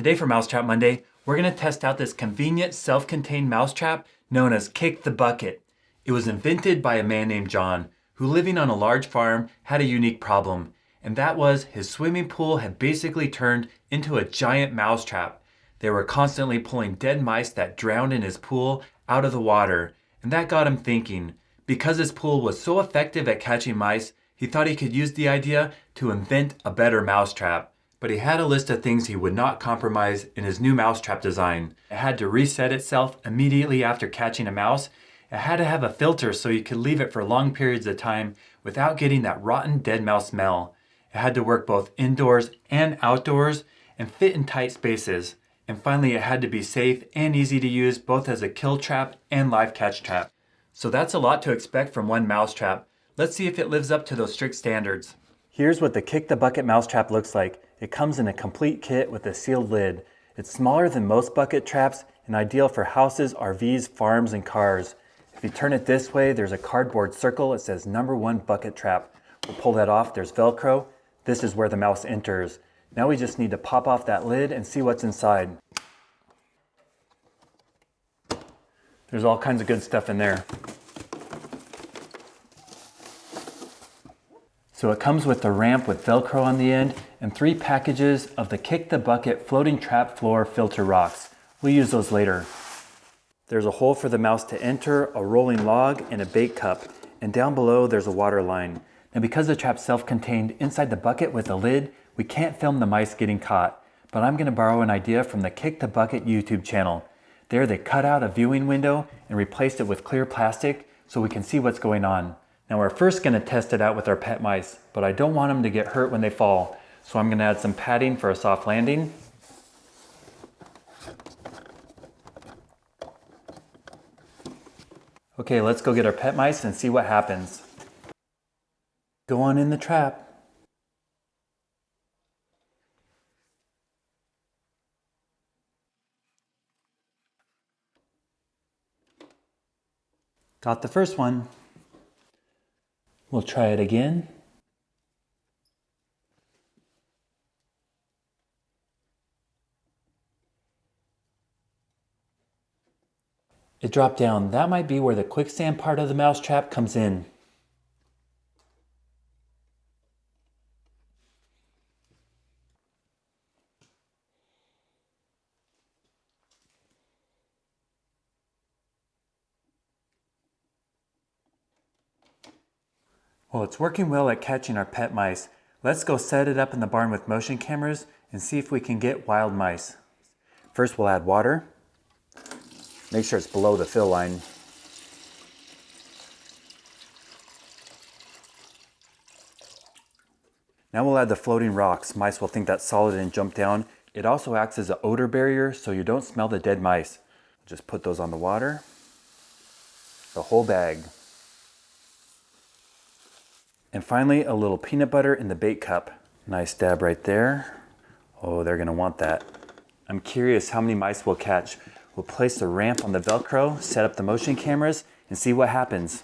Today for Mousetrap Monday, we're going to test out this convenient self-contained mousetrap known as Kick the Bucket. It was invented by a man named John, who living on a large farm had a unique problem, and that was his swimming pool had basically turned into a giant mousetrap. They were constantly pulling dead mice that drowned in his pool out of the water, and that got him thinking. Because his pool was so effective at catching mice, he thought he could use the idea to invent a better mousetrap. But he had a list of things he would not compromise in his new mousetrap design. It had to reset itself immediately after catching a mouse. It had to have a filter so you could leave it for long periods of time without getting that rotten dead mouse smell. It had to work both indoors and outdoors and fit in tight spaces. And finally, it had to be safe and easy to use both as a kill trap and live catch trap. So that's a lot to expect from one mousetrap. Let's see if it lives up to those strict standards. Here's what the Kick the Bucket mousetrap looks like. It comes in a complete kit with a sealed lid. It's smaller than most bucket traps and ideal for houses, RVs, farms, and cars. If you turn it this way, there's a cardboard circle. It says #1 bucket trap. We'll pull that off. There's Velcro. This is where the mouse enters. Now we just need to pop off that lid and see what's inside. There's all kinds of good stuff in there. So it comes with the ramp with Velcro on the end and 3 packages of the Kick the Bucket floating trap floor filter rocks. We'll use those later. There's a hole for the mouse to enter, a rolling log, and a bait cup. And down below there's a water line. Now because the trap's self-contained inside the bucket with the lid, we can't film the mice getting caught. But I'm going to borrow an idea from the Kick the Bucket YouTube channel. There they cut out a viewing window and replaced it with clear plastic so we can see what's going on. Now we're first going to test it out with our pet mice, but I don't want them to get hurt when they fall. So I'm going to add some padding for a soft landing. Okay, let's go get our pet mice and see what happens. Go on in the trap. Got the first one. We'll try it again. It dropped down. That might be where the quicksand part of the mousetrap comes in. Well, it's working well at catching our pet mice. Let's go set it up in the barn with motion cameras and see if we can get wild mice. First we'll add water. Make sure it's below the fill line. Now we'll add the floating rocks. Mice will think that's solid and jump down. It also acts as an odor barrier so you don't smell the dead mice. Just put those on the water. The whole bag. And finally, a little peanut butter in the bait cup. Nice dab right there. Oh, they're gonna want that. I'm curious how many mice we'll catch. We'll place the ramp on the Velcro, set up the motion cameras, and see what happens.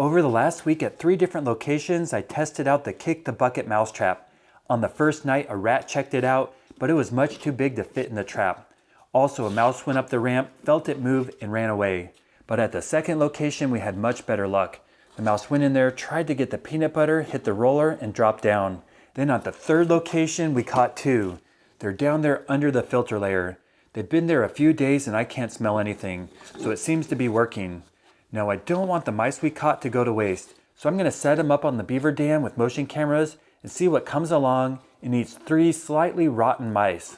Over the last week at 3 different locations, I tested out the Kick the Bucket mousetrap. On the first night, a rat checked it out, but it was much too big to fit in the trap. Also, a mouse went up the ramp, felt it move, and ran away. But at the second location, we had much better luck. The mouse went in there, tried to get the peanut butter, hit the roller, and dropped down. Then at the third location, we caught 2. They're down there under the filter layer. They've been there a few days and I can't smell anything, so it seems to be working. Now I don't want the mice we caught to go to waste, so I'm going to set them up on the beaver dam with motion cameras and see what comes along and eats 3 slightly rotten mice.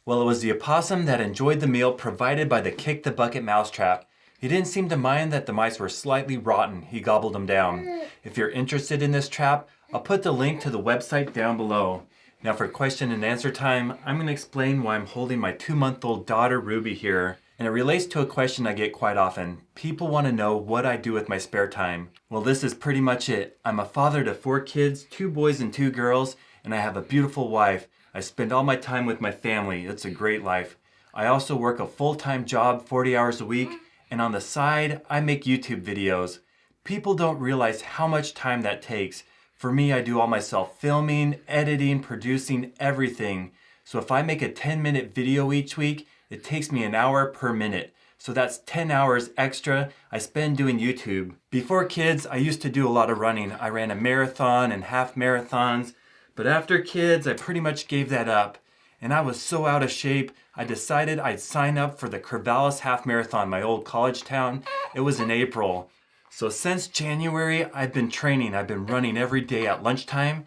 Well, it was the opossum that enjoyed the meal provided by the Kick the Bucket mousetrap. He didn't seem to mind that the mice were slightly rotten. He gobbled them down. If you're interested in this trap, I'll put the link to the website down below. Now for question and answer time, I'm going to explain why I'm holding my 2-month-old daughter Ruby here. And it relates to a question I get quite often. People want to know what I do with my spare time. Well, this is pretty much it. I'm a father to 4 kids, 2 boys and 2 girls, and I have a beautiful wife. I spend all my time with my family. It's a great life. I also work a full-time job, 40 hours a week, and on the side, I make YouTube videos. People don't realize how much time that takes. For me, I do all myself filming, editing, producing, everything. So if I make a 10-minute video each week, it takes me an hour per minute. So that's 10 hours extra I spend doing YouTube. Before kids, I used to do a lot of running. I ran a marathon and half marathons. But after kids, I pretty much gave that up. And I was so out of shape, I decided I'd sign up for the Corvallis Half Marathon, my old college town. It was in April. So since January, I've been training. I've been running every day at lunchtime.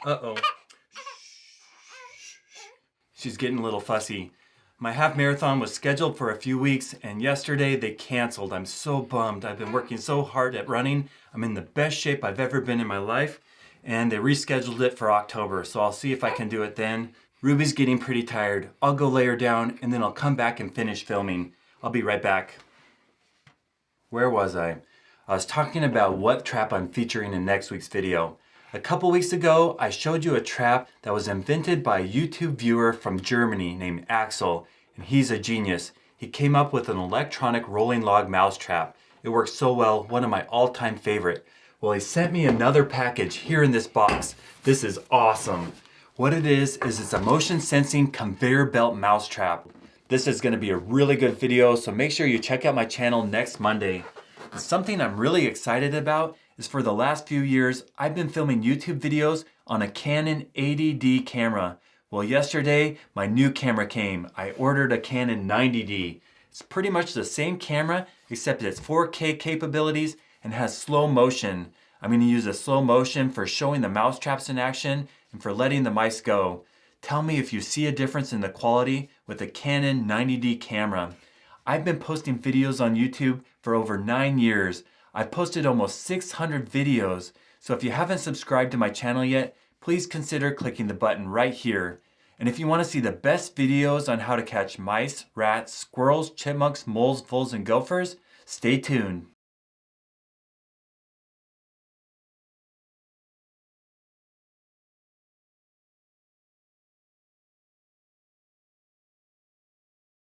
Uh-oh. She's getting a little fussy. My half marathon was scheduled for a few weeks, and yesterday they canceled. I'm so bummed. I've been working so hard at running. I'm in the best shape I've ever been in my life. And they rescheduled it for October, so I'll see if I can do it then. Ruby's getting pretty tired. I'll go lay her down, and then I'll come back and finish filming. I'll be right back. Where was I? I was talking about what trap I'm featuring in next week's video. A couple weeks ago, I showed you a trap that was invented by a YouTube viewer from Germany named Axel, and he's a genius. He came up with an electronic rolling log mousetrap. It works so well, one of my all-time favorite. Well, he sent me another package here in this box. This is awesome. What it is it's a motion sensing conveyor belt mousetrap. This is going to be a really good video, so make sure you check out my channel next Monday. And something I'm really excited about is for the last few years, I've been filming YouTube videos on a Canon 80D camera. Well, yesterday, my new camera came. I ordered a Canon 90D. It's pretty much the same camera, except it's 4K capabilities and has slow motion. I'm going to use a slow motion for showing the mouse traps in action and for letting the mice go. Tell me if you see a difference in the quality with the Canon 90D camera. I've been posting videos on YouTube for over 9 years. I've posted almost 600 videos. So if you haven't subscribed to my channel yet, please consider clicking the button right here. And if you want to see the best videos on how to catch mice, rats, squirrels, chipmunks, moles, voles, and gophers, stay tuned.